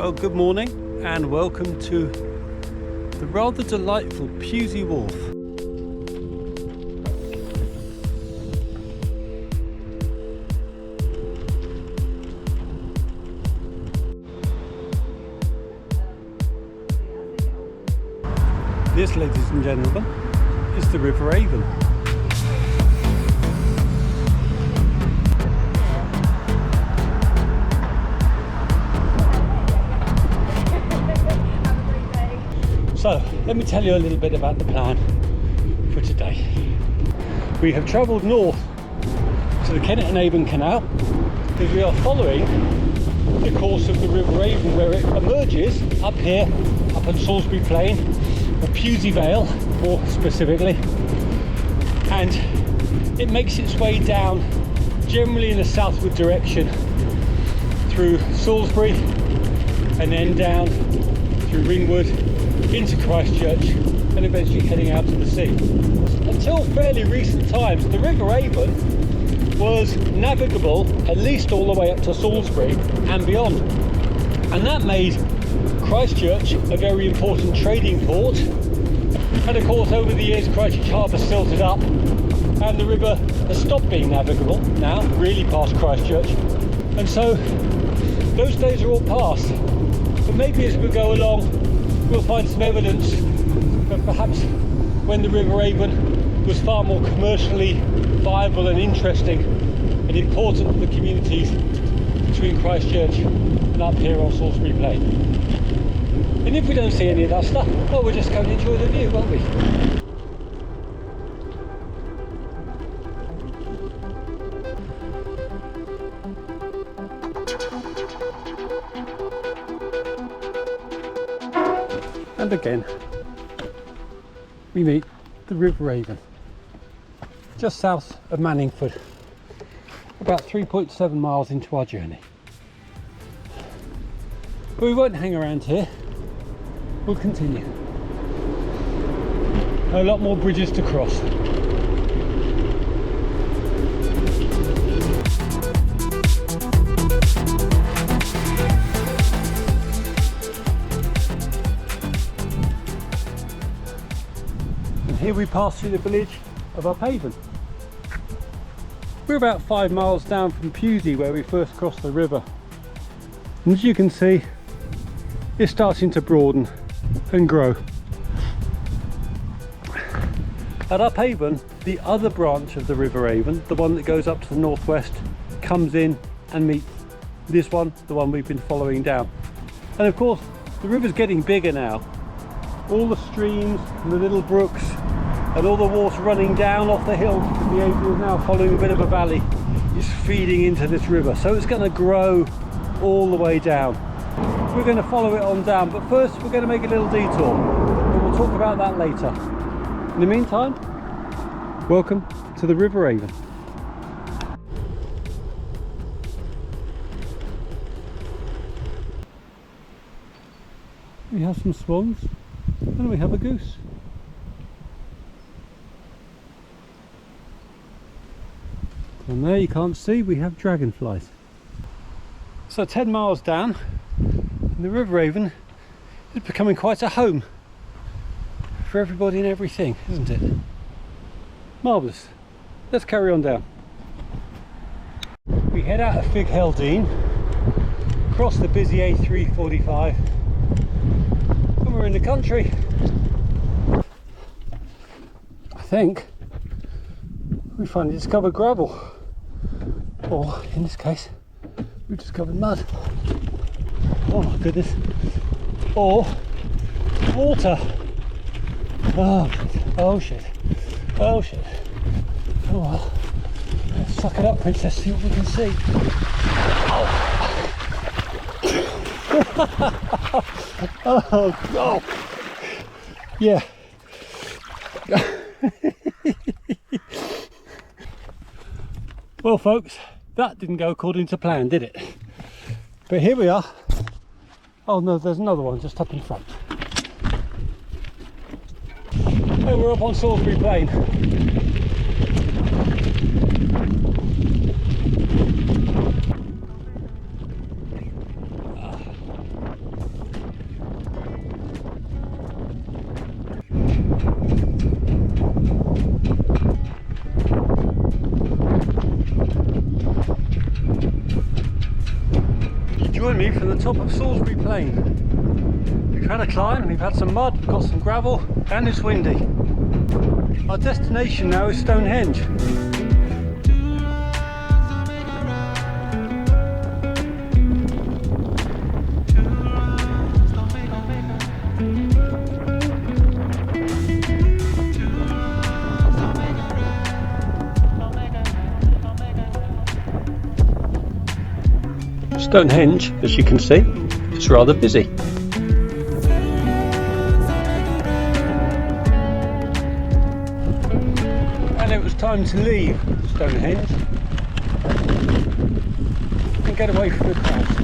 Well, good morning and welcome to the rather delightful Pewsey Wharf. This, ladies and gentlemen, is the River Avon. So, let me tell you a little bit about the plan for today. We have travelled north to the Kennet and Avon Canal because we are following the course of the River Avon, where it emerges up here, up on Salisbury Plain, or Pewsey Vale more specifically, and it makes its way down generally in a southward direction through Salisbury and then down through Ringwood into Christchurch and eventually heading out to the sea. Until fairly recent times, the River Avon was navigable at least all the way up to Salisbury and beyond, and that made Christchurch a very important trading port. And of course, over the years, Christchurch Harbour silted up and the river has stopped being navigable now, really past Christchurch, and so those days are all past. But maybe as we go along we'll find some evidence that perhaps when the River Avon was far more commercially viable and interesting and important to the communities between Christchurch and up here on Salisbury Plain. And if we don't see any of that stuff, well, we're just going to enjoy the view, won't we? And again, we meet the River Avon, just south of Manningford, about 3.7 miles into our journey. But we won't hang around here, we'll continue. A lot more bridges to cross. Here we pass through the village of Avon. We're about 5 miles down from Pewsey, where we first crossed the river. And as you can see, it's starting to broaden and grow. At Avon, the other branch of the River Avon, the one that goes up to the northwest, comes in and meets this one, the one we've been following down. And of course, the river's getting bigger now. All the streams and the little brooks and all the water running down off the hill, because the Avon is now following a bit of a valley, is feeding into this river, so it's going to grow all the way down. We're going to follow it on down, but first we're going to make a little detour, and we'll talk about that later. In the meantime, welcome to the River Avon. We have some swans and we have a goose. And there you can't see, we have dragonflies. So 10 miles down, and the River Avon is becoming quite a home for everybody and everything, isn't it? Marvellous. Let's carry on down. We head out of Fig Heldene, cross the busy A345, and we're in the country. I think we finally discovered gravel, or in this case we've discovered mud. Oh my goodness. Or water. Oh shit. Oh shit. Oh well, let's suck it up, princess, see what we can see. Oh yeah. Well folks, that didn't go according to plan, did it? But here we are. Oh no, there's another one just up in front. And we're up on Salisbury Plain. me from the top of Salisbury Plain. We've had a climb, we've had some mud, we've got some gravel, and it's windy. Our destination now is Stonehenge. Stonehenge, as you can see, is rather busy. And it was time to leave Stonehenge and get away from the crowd.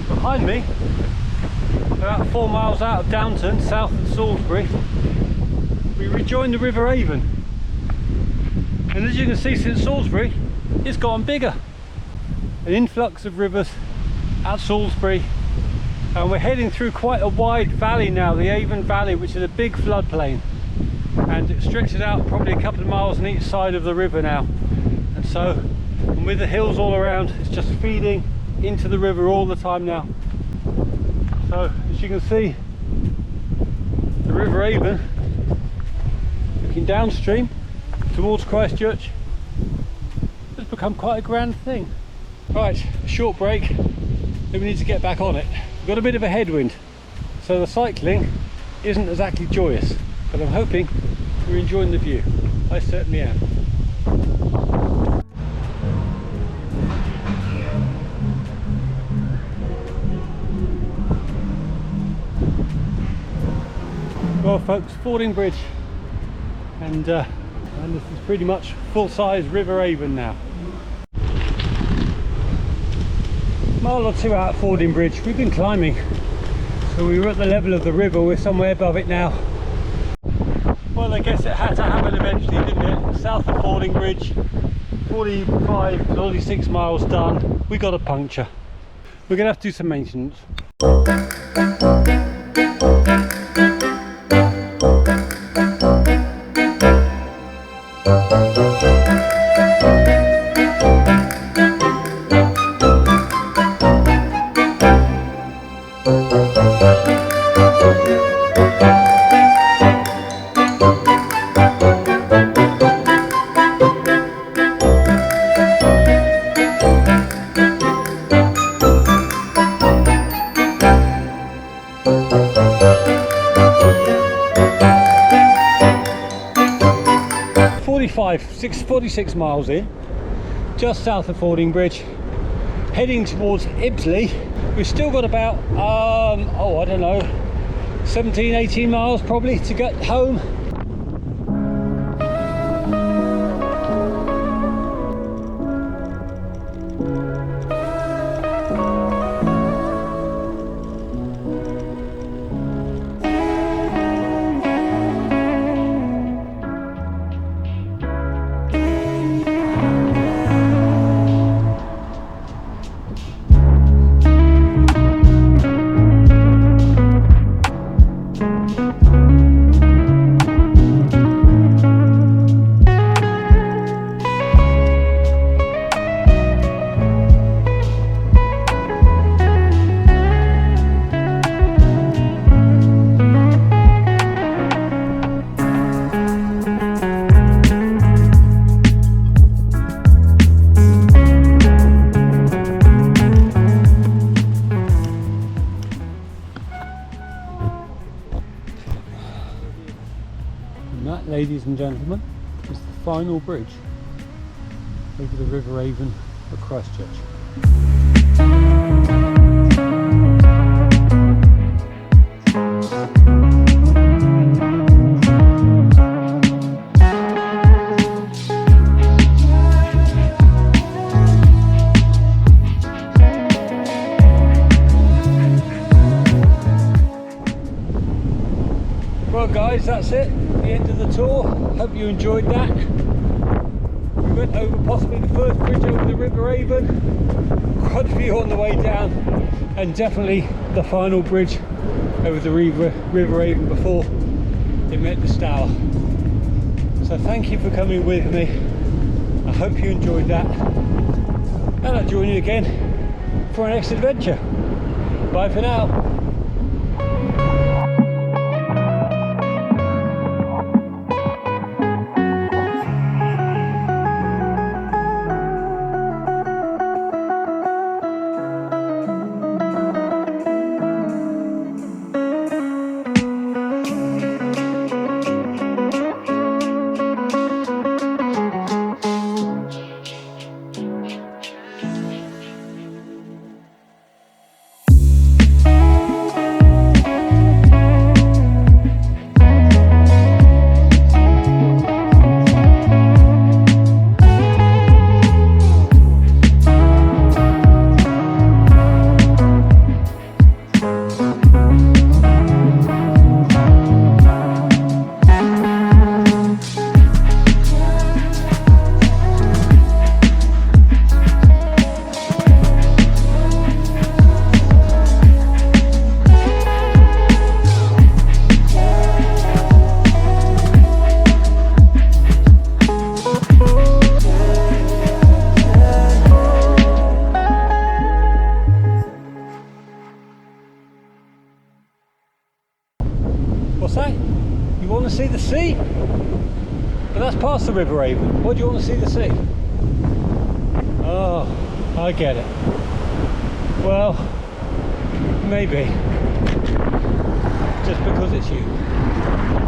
Behind me, about 4 miles out of Downton, south of Salisbury, we rejoin the River Avon. And as you can see, since Salisbury, it's gotten bigger. An influx of rivers at Salisbury, and we're heading through quite a wide valley now, the Avon Valley, which is a big floodplain, and it stretches out probably a couple of miles on each side of the river now. And so, and with the hills all around, it's just feeding into the river all the time now. So as you can see, the River Avon, looking downstream towards Christchurch, has become quite a grand thing. Right, a short break, then we need to get back on it. We've got a bit of a headwind, so the cycling isn't exactly joyous, but I'm hoping you're enjoying the view. I certainly am. Well folks, fording bridge, and this is pretty much full-size River Avon now. Mile or two out of Fording Bridge, we've been climbing, so we were at the level of the river, we're somewhere above it now. Well, I guess it had to happen eventually, didn't it? South of Fording Bridge, 46 miles done, we got a puncture. We're going to have to do some maintenance. 46 miles in, just south of Fording Bridge, heading towards Ibsley. We've still got about I don't know, 17-18 miles probably to get home. ladies and gentlemen, is the final bridge over the River Avon at Christchurch. Well guys, that's it, the end of the tour. Hope you enjoyed that. We went over possibly the first bridge over the River Avon, quite a few on the way down, and definitely the final bridge over the River Avon before it met the Stour. So thank you for coming with me. I hope you enjoyed that, and I'll join you again for our next adventure. Bye for now. What's that? You want to see the sea? But that's past the River Avon. What do you want to see the sea? Oh, I get it. Well, maybe. Just because it's you.